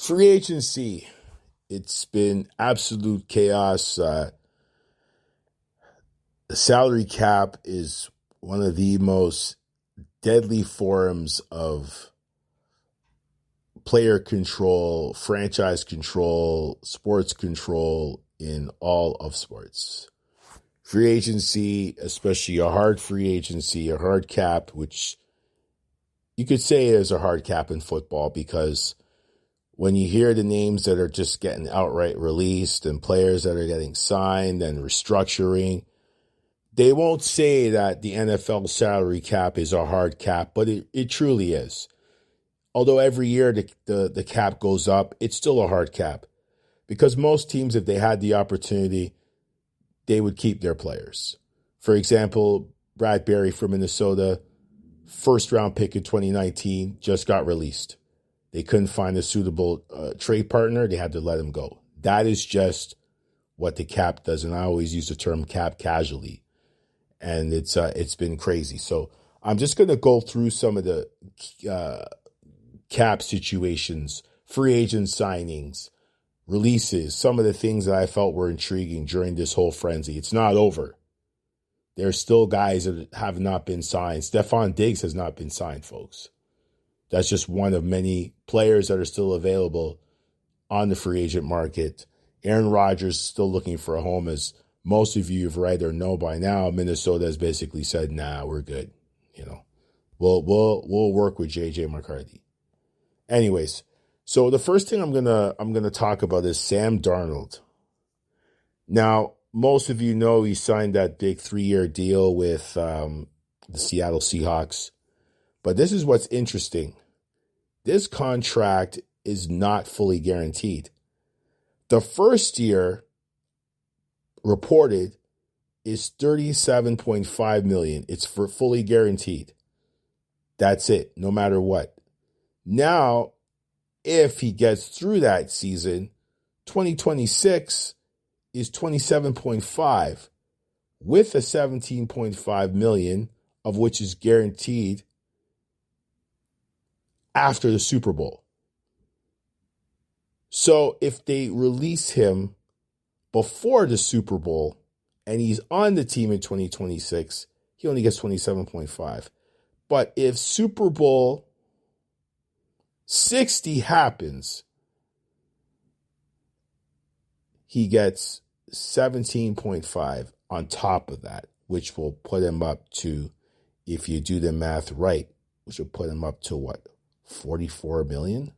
Free agency, it's been absolute chaos. The salary cap is one of the most deadly forms of player control, franchise control, sports control in all of sports. Free agency, especially a hard free agency, a hard cap, which you could say is a hard cap in football because when you hear the names that are just getting outright released and players that are getting signed and restructuring, they won't say that the NFL salary cap is a hard cap, but it truly is. Although every year the cap goes up, it's still a hard cap because most teams, if they had the opportunity, they would keep their players. For example, Brad Berry from Minnesota, first round pick in 2019, just got released. They couldn't find a suitable trade partner. They had to let him go. That is just what the cap does. And I always use the term cap casually. And it's been crazy. So I'm just going to go through some of the cap situations, free agent signings, releases, some of the things that I felt were intriguing during this whole frenzy. It's not over. There's still guys that have not been signed. Stephon Diggs has not been signed, folks. That's just one of many players that are still available on the free agent market. Aaron Rodgers is still looking for a home, as most of you have read or know by now. Minnesota has basically said, "Nah, we're good. We'll work with JJ McCarthy." Anyways, so the first thing I'm gonna talk about is Sam Darnold. Now, most of you know he signed that big 3-year deal with the Seattle Seahawks. But this is what's interesting. This contract is not fully guaranteed. The first year reported is $37.5 million. It's for fully guaranteed. That's it, no matter what. Now, if he gets through that season, 2026 is 27.5 with a 17.5 million of which is guaranteed after the Super Bowl. So if they release him before the Super Bowl and he's on the team in 2026, he only gets 27.5. But if Super Bowl 60 happens, he gets 17.5 on top of that, which will put him up to, if you do the math right, which will put him up to what? 44 million?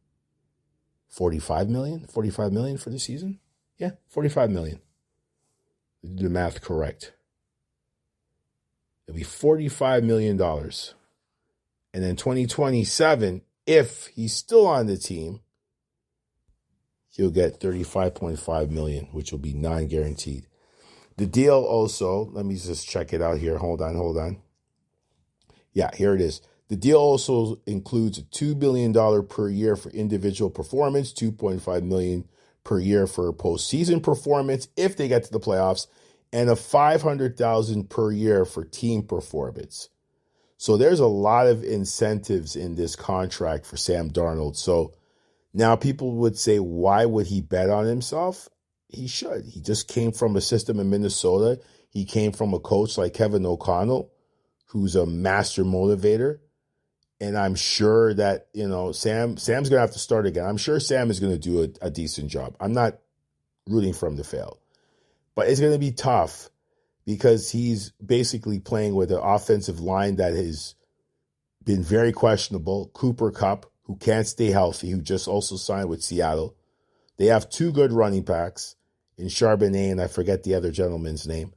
45 million? 45 million for the season? Yeah, 45 million. Do the math correct. It'll be $45 million. And then 2027, if he's still on the team, he'll get 35.5 million, which will be non-guaranteed. The deal also, let me just check it out here. Hold on. Yeah, here it is. The deal also includes a $2 billion per year for individual performance, $2.5 million per year for postseason performance if they get to the playoffs, and a $500,000 per year for team performance. So there's a lot of incentives in this contract for Sam Darnold. So now people would say, why would he bet on himself? He should. He just came from a system in Minnesota. He came from a coach like Kevin O'Connell, who's a master motivator. And I'm sure that, Sam's going to have to start again. I'm sure Sam is going to do a decent job. I'm not rooting for him to fail. But it's going to be tough because he's basically playing with an offensive line that has been very questionable. Cooper Kupp, who can't stay healthy, who just also signed with Seattle. They have two good running backs in Charbonnet, and I forget the other gentleman's name.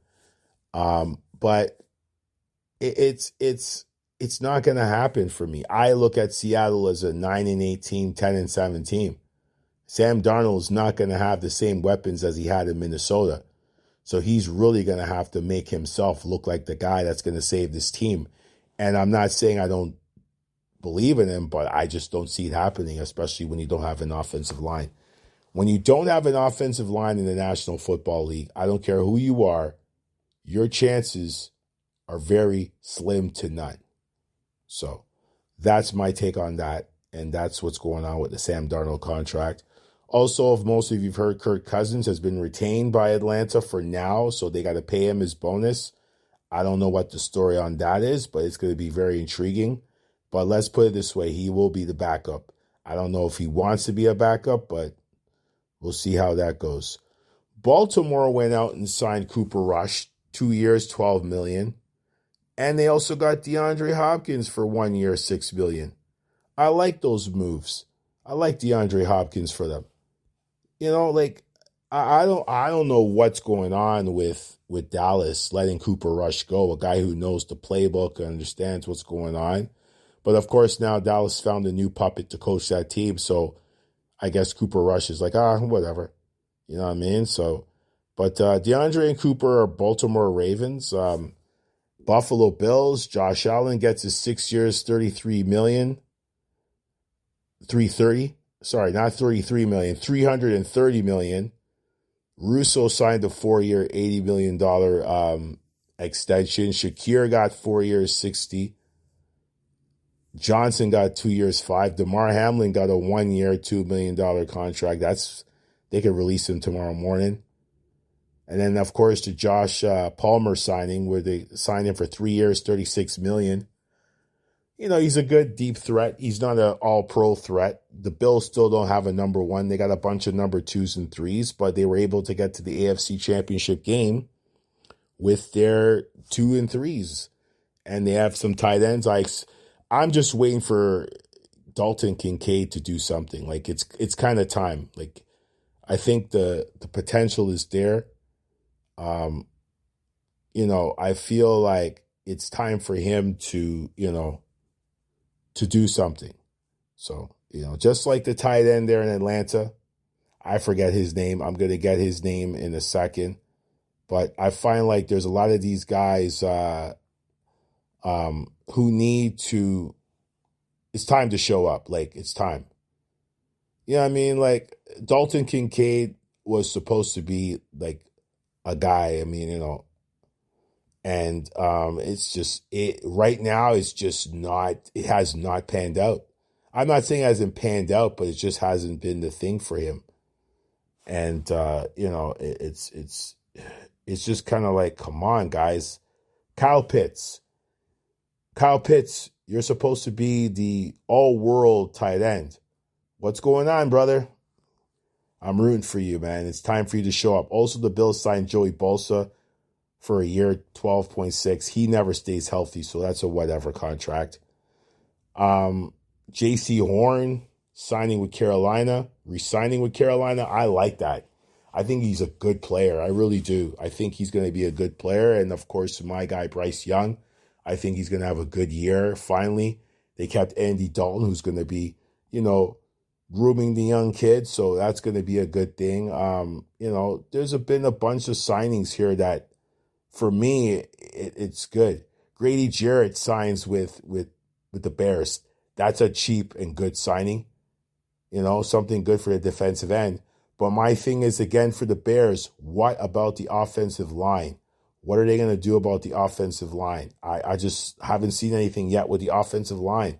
But it's not going to happen for me. I look at Seattle as a 9-8 team, 10-7 team. Sam Darnold is not going to have the same weapons as he had in Minnesota. So he's really going to have to make himself look like the guy that's going to save this team. And I'm not saying I don't believe in him, but I just don't see it happening, especially when you don't have an offensive line. When you don't have an offensive line in the National Football League, I don't care who you are, your chances are very slim to none. So that's my take on that. And that's what's going on with the Sam Darnold contract. Also, if most of you've heard, Kirk Cousins has been retained by Atlanta for now, so they got to pay him his bonus. I don't know what the story on that is, but it's going to be very intriguing. But let's put it this way, he will be the backup. I don't know if he wants to be a backup, but we'll see how that goes. Baltimore went out and signed Cooper Rush, 2 years, $12 million. And they also got DeAndre Hopkins for 1 year, $6 million. I like those moves. I like DeAndre Hopkins for them. You know, like I don't know what's going on with Dallas letting Cooper Rush go, a guy who knows the playbook and understands what's going on. But of course, now Dallas found a new puppet to coach that team, so I guess Cooper Rush is like, whatever. You know what I mean? So, but DeAndre and Cooper are Baltimore Ravens. Buffalo Bills, Josh Allen gets his 6 years, $33 million. 330. Sorry, not 33 million, 330 million. Russo signed a 4-year, $80 million extension. Shakir got 4 years, 60. Johnson got 2 years, 5. DeMar Hamlin got a 1 year, $2 million contract. They could release him tomorrow morning. And then, of course, the Josh Palmer signing, where they signed him for 3 years, $36 million. You know, he's a good deep threat. He's not an all-pro threat. The Bills still don't have a number one. They got a bunch of number 2s and 3s, but they were able to get to the AFC Championship game with their 2 and 3s. And they have some tight ends. I'm just waiting for Dalton Kincaid to do something. Like, it's kind of time. Like, I think the potential is there. You know, I feel like it's time for him to, to do something. So, just like the tight end there in Atlanta, I forget his name. I'm going to get his name in a second. But I find like there's a lot of these guys who need to, it's time to show up. Like, it's time. You know what I mean? Like, Dalton Kincaid was supposed to be like a guy. I mean, and it's just right now. It's just not. It has not panned out. I'm not saying it hasn't panned out, but it just hasn't been the thing for him. And it's just kind of like, come on, guys. Kyle Pitts, you're supposed to be the all-world tight end. What's going on, brother? I'm rooting for you, man. It's time for you to show up. Also, the Bills signed Joey Bosa for a year, 12.6. He never stays healthy, so that's a whatever contract. J.C. Horn signing with Carolina, re-signing with Carolina. I like that. I think he's a good player. I really do. I think he's going to be a good player. And, of course, my guy, Bryce Young, I think he's going to have a good year. Finally, they kept Andy Dalton, who's going to be, grooming the young kids. So that's going to be a good thing. There's been a bunch of signings here that, for me, it's good. Grady Jarrett signs with the Bears. That's a cheap and good signing. Something good for the defensive end. But my thing is, again, for the Bears, what about the offensive line? What are they going to do about the offensive line? I just haven't seen anything yet with the offensive line.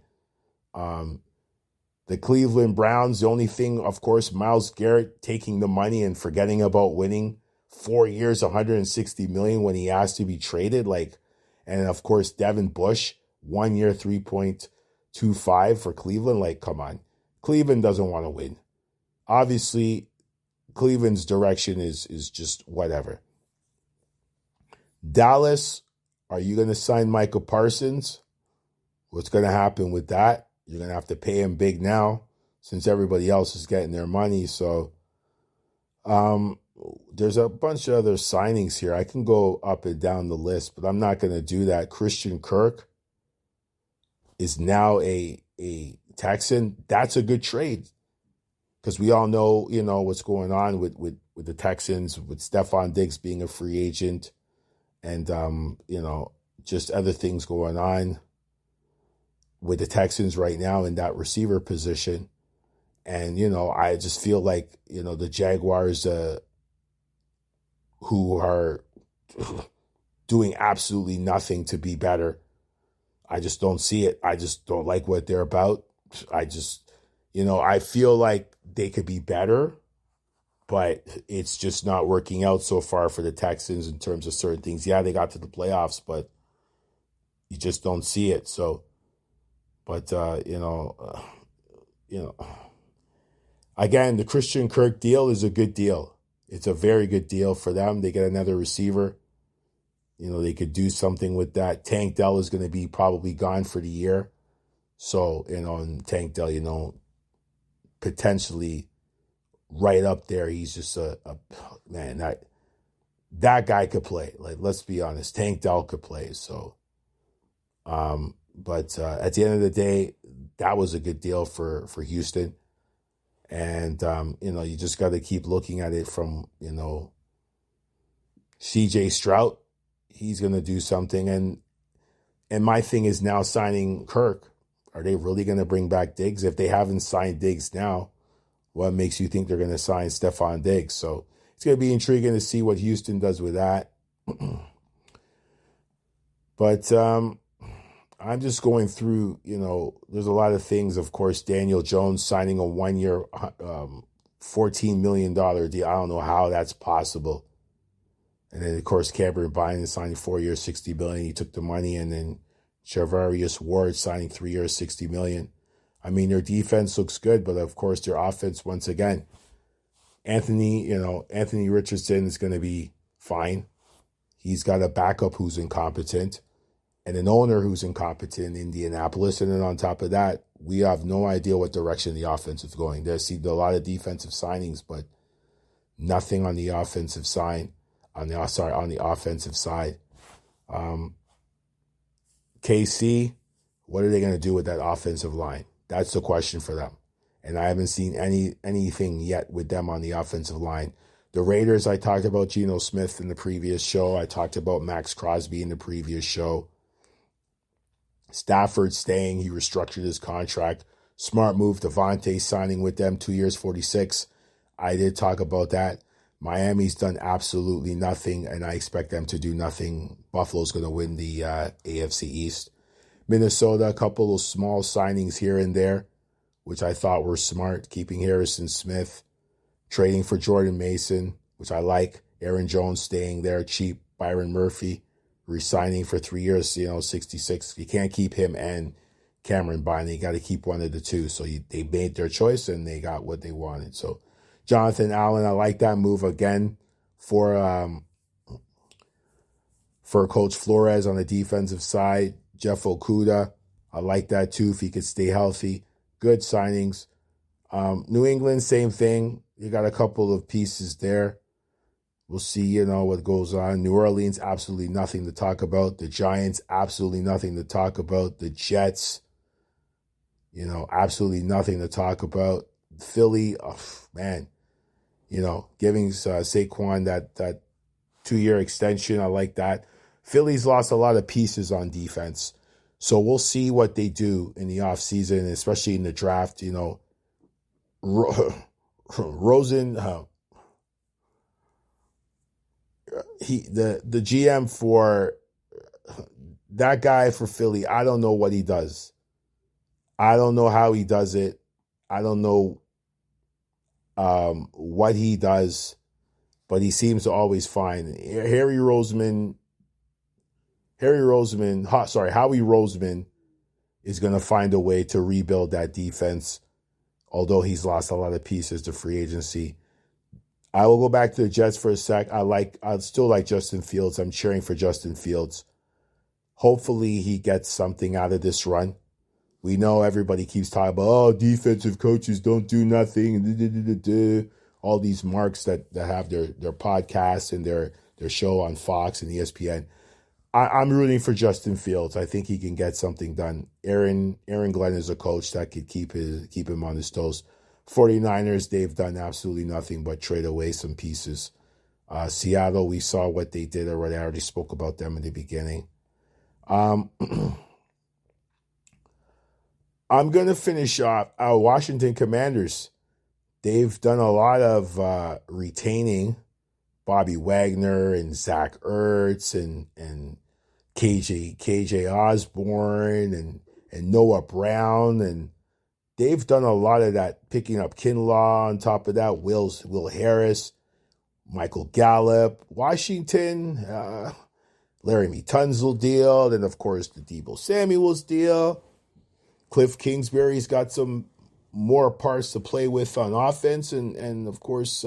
The Cleveland Browns, the only thing, of course, Myles Garrett taking the money and forgetting about winning 4 years, $160 million when he asked to be traded. And of course, Devin Bush, 1 year, 3.25 for Cleveland. Like, come on. Cleveland doesn't want to win. Obviously, Cleveland's direction is just whatever. Dallas, are you going to sign Michael Parsons? What's going to happen with that? You're going to have to pay him big now since everybody else is getting their money. So there's a bunch of other signings here. I can go up and down the list, but I'm not going to do that. Christian Kirk is now a Texan. That's a good trade because we all know, what's going on with the Texans, with Stephon Diggs being a free agent and, just other things going on with the Texans right now in that receiver position. And, I just feel like, the Jaguars, who are doing absolutely nothing to be better. I just don't see it. I just don't like what they're about. I feel like they could be better, but it's just not working out so far for the Texans in terms of certain things. Yeah, they got to the playoffs, but you just don't see it. So, but again, the Christian Kirk deal is a good deal. It's a very good deal for them. They get another receiver. They could do something with that. Tank Dell is going to be probably gone for the year. So, and Tank Dell, potentially right up there. He's just a man, that guy could play. Like, let's be honest, Tank Dell could play. So, but at the end of the day, that was a good deal for Houston. And, you just got to keep looking at it from, CJ Stroud. He's going to do something. And my thing is now signing Kirk. Are they really going to bring back Diggs? If they haven't signed Diggs now, what makes you think they're going to sign Stephon Diggs? So it's going to be intriguing to see what Houston does with that. But I'm just going through, there's a lot of things. Of course, Daniel Jones signing a 1-year, $14 million deal. I don't know how that's possible. And then, of course, Cameron Bynum signing 4 years, $60 million. He took the money. And then Charvarius Ward signing 3 years, $60 million. I mean, their defense looks good, but of course, their offense, once again, Anthony Richardson is going to be fine. He's got a backup who's incompetent and an owner who's incompetent in Indianapolis. And then on top of that, we have no idea what direction the offense is going. There's a lot of defensive signings, but nothing on the offensive side. On the offensive side. KC, what are they going to do with that offensive line? That's the question for them. And I haven't seen anything yet with them on the offensive line. The Raiders, I talked about Geno Smith in the previous show. I talked about Max Crosby in the previous show. Stafford staying. He restructured his contract. Smart move. Devontae signing with them, 2 years, 46. I did talk about that. Miami's done absolutely nothing, and I expect them to do nothing. Buffalo's going to win the AFC East. Minnesota, a couple of small signings here and there, which I thought were smart. Keeping Harrison Smith, trading for Jordan Mason, which I like. Aaron Jones staying there, cheap. Byron Murphy, re-signing for 3 years, 66. You can't keep him and Cameron Bynum. You got to keep one of the two. So they made their choice, and they got what they wanted. So Jonathan Allen, I like that move again for Coach Flores on the defensive side. Jeff Okudah, I like that too if he could stay healthy. Good signings. New England, same thing. You got a couple of pieces there. We'll see, what goes on. New Orleans, absolutely nothing to talk about. The Giants, absolutely nothing to talk about. The Jets, absolutely nothing to talk about. Philly, man. Giving Saquon that 2-year extension. I like that. Philly's lost a lot of pieces on defense. So we'll see what they do in the offseason, especially in the draft. Rosen, the GM for that guy for Philly, I don't know what he does. I don't know how he does it. I don't know what he does, but he seems to always find Howie Roseman is going to find a way to rebuild that defense, although he's lost a lot of pieces to free agency. I will go back to the Jets for a sec. I still like Justin Fields. I'm cheering for Justin Fields. Hopefully he gets something out of this run. We know everybody keeps talking about, defensive coaches don't do nothing. All these marks that have their podcasts and their show on Fox and ESPN. I'm rooting for Justin Fields. I think he can get something done. Aaron Glenn is a coach that could keep him on his toes. 49ers, they've done absolutely nothing but trade away some pieces. Seattle, we saw what they did already. I already spoke about them in the beginning. I'm going to finish off our Washington Commanders. They've done a lot of retaining Bobby Wagner and Zach Ertz and KJ Osborne and Noah Brown and they've done a lot of that, picking up Kinlaw on top of that, Will Harris, Michael Gallup, Washington, Laramie Tunsil deal, then of course the Deebo Samuels deal. Cliff Kingsbury's got some more parts to play with on offense, and of course,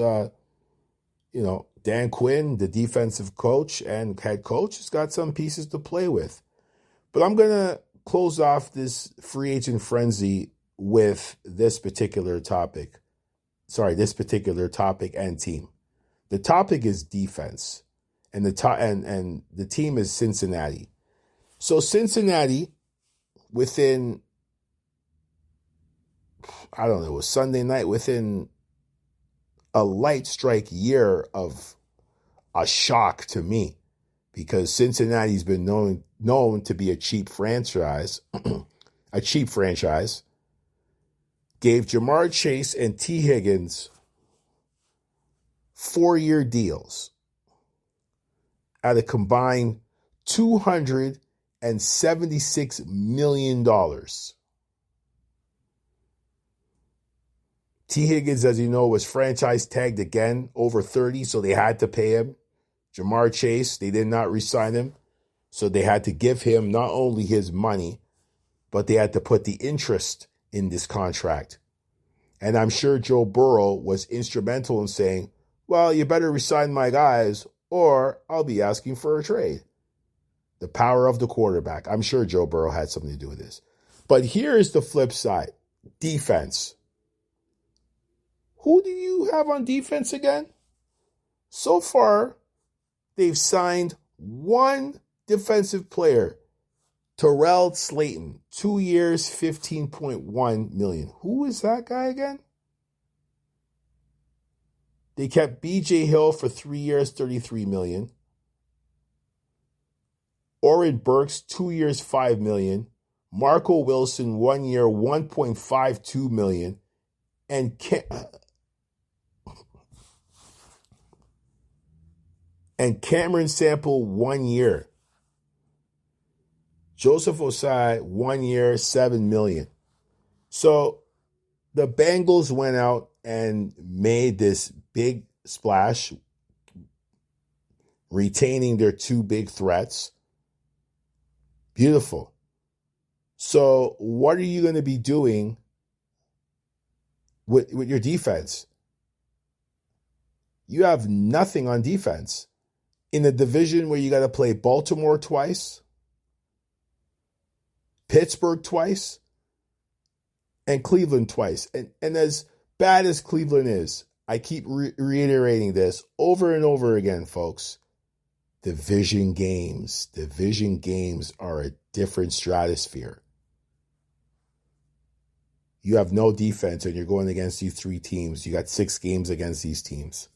Dan Quinn, the defensive coach and head coach, has got some pieces to play with. But I'm gonna close off this free agent frenzy with this particular topic. This particular topic and team. The topic is defense, and the team is Cincinnati. So Cincinnati, within, I don't know, it was Sunday night, within a light strike year of a shock to me, because Cincinnati's been known to be a cheap franchise, gave Jamar Chase and T. Higgins 4-year deals at a combined $276 million. T. Higgins, as you know, was franchise tagged again, over 30, so they had to pay him. Jamar Chase, they did not re-sign him, so they had to give him not only his money, but they had to put the interest in this contract. And I'm sure Joe Burrow was instrumental in saying, well, you better resign my guys or I'll be asking for a trade. The power of the quarterback. I'm sure Joe Burrow had something to do with this. But here is the flip side. Defense. Who do you have on defense again? So far, they've signed one defensive player, Terrell Slayton, 2 years, $15.1 million. Who is that guy again? They kept B.J. Hill for 3 years, $33 million. Oren Burks, 2 years, $5 million. Marco Wilson, 1 year, $1.52 million. And Cameron Sample, 1 year. Joseph Osai, 1 year, $7 million. So the Bengals went out and made this big splash, retaining their two big threats. Beautiful. So what are you going to be doing with your defense? You have nothing on defense. In a division where you got to play Baltimore twice, Pittsburgh twice, and Cleveland twice. And as bad as Cleveland is, I keep reiterating this over and over again, folks. Division games are a different stratosphere. You have no defense and you're going against these three teams. You got 6 games against these teams.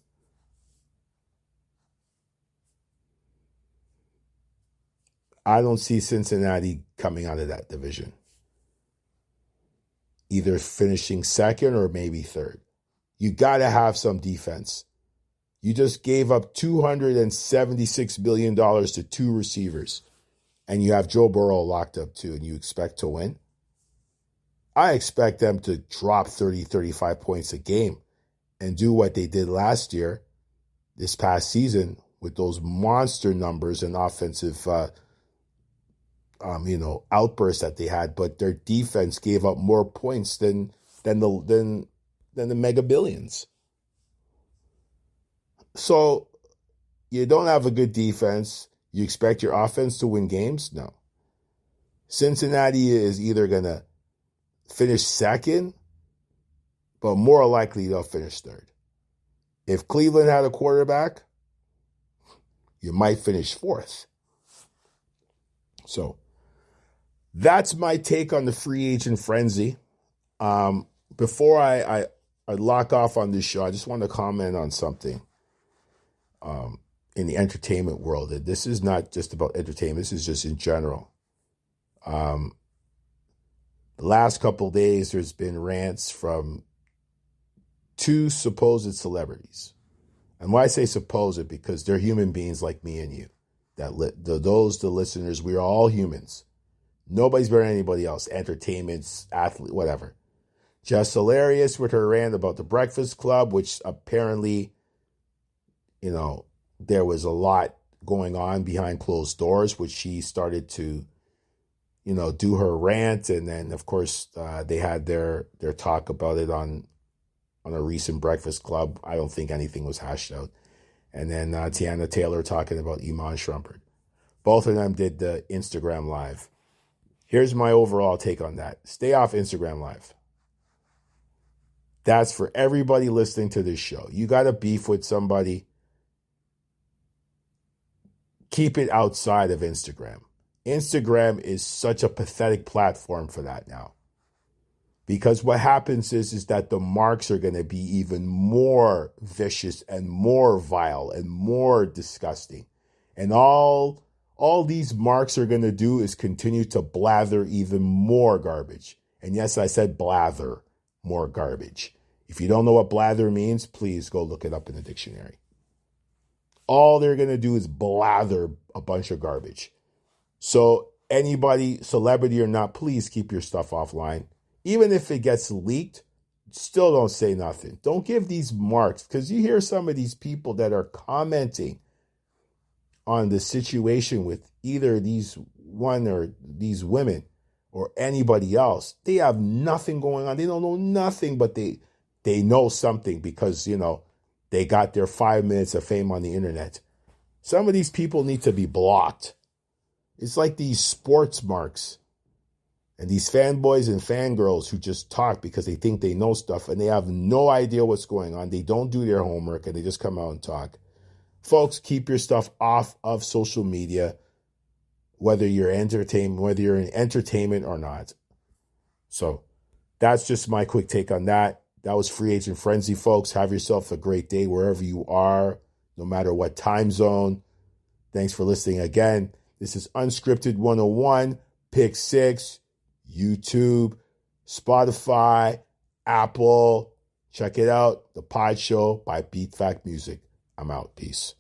I don't see Cincinnati coming out of that division. Either finishing second or maybe third. You got to have some defense. You just gave up $276 million to 2 receivers. And you have Joe Burrow locked up too, and you expect to win? I expect them to drop 30, 35 points a game and do what they did last year, this past season, with those monster numbers and offensive outbursts that they had, but their defense gave up more points than the Mega Billions. So you don't have a good defense. You expect your offense to win games? No. Cincinnati is either going to finish second, but more likely they'll finish third. If Cleveland had a quarterback, you might finish fourth. So that's my take on the free agent frenzy. Before I lock off on this show, I just want to comment on something in the entertainment world. This is not just about entertainment. This is just in general. The last couple of days, there's been rants from 2 supposed celebrities. And why I say supposed, because they're human beings like me and you. The listeners, we are all humans. Nobody's better than anybody else. Entertainments, athlete, whatever. Just hilarious with her rant about the Breakfast Club, which apparently, there was a lot going on behind closed doors, which she started to, do her rant. And then, of course, they had their talk about it on a recent Breakfast Club. I don't think anything was hashed out. And then Tiana Taylor talking about Iman Shumpert. Both of them did the Instagram Live. Here's my overall take on that. Stay off Instagram Live. That's for everybody listening to this show. You got a beef with somebody, keep it outside of Instagram. Instagram is such a pathetic platform for that now. Because what happens is that the marks are going to be even more vicious and more vile and more disgusting. And all these marks are going to do is continue to blather even more garbage. And yes, I said blather, more garbage. If you don't know what blather means, please go look it up in the dictionary. All they're going to do is blather a bunch of garbage. So anybody, celebrity or not, please keep your stuff offline. Even if it gets leaked, still don't say nothing. Don't give these marks, because you hear some of these people that are commenting on the situation with either these one or these women or anybody else. They have nothing going on. They don't know nothing, but they know something because, they got their 5 minutes of fame on the internet. Some of these people need to be blocked. It's like these sports marks. And these fanboys and fangirls who just talk because they think they know stuff and they have no idea what's going on. They don't do their homework and they just come out and talk. Folks, keep your stuff off of social media, whether you're in entertainment or not. So that's just my quick take on that. That was Free Agent Frenzy, folks. Have yourself a great day wherever you are, no matter what time zone. Thanks for listening again. This is Unscripted 101, Pick 6. YouTube, Spotify, Apple. Check it out. The Pod Show by Beat Fact Music. I'm out. Peace.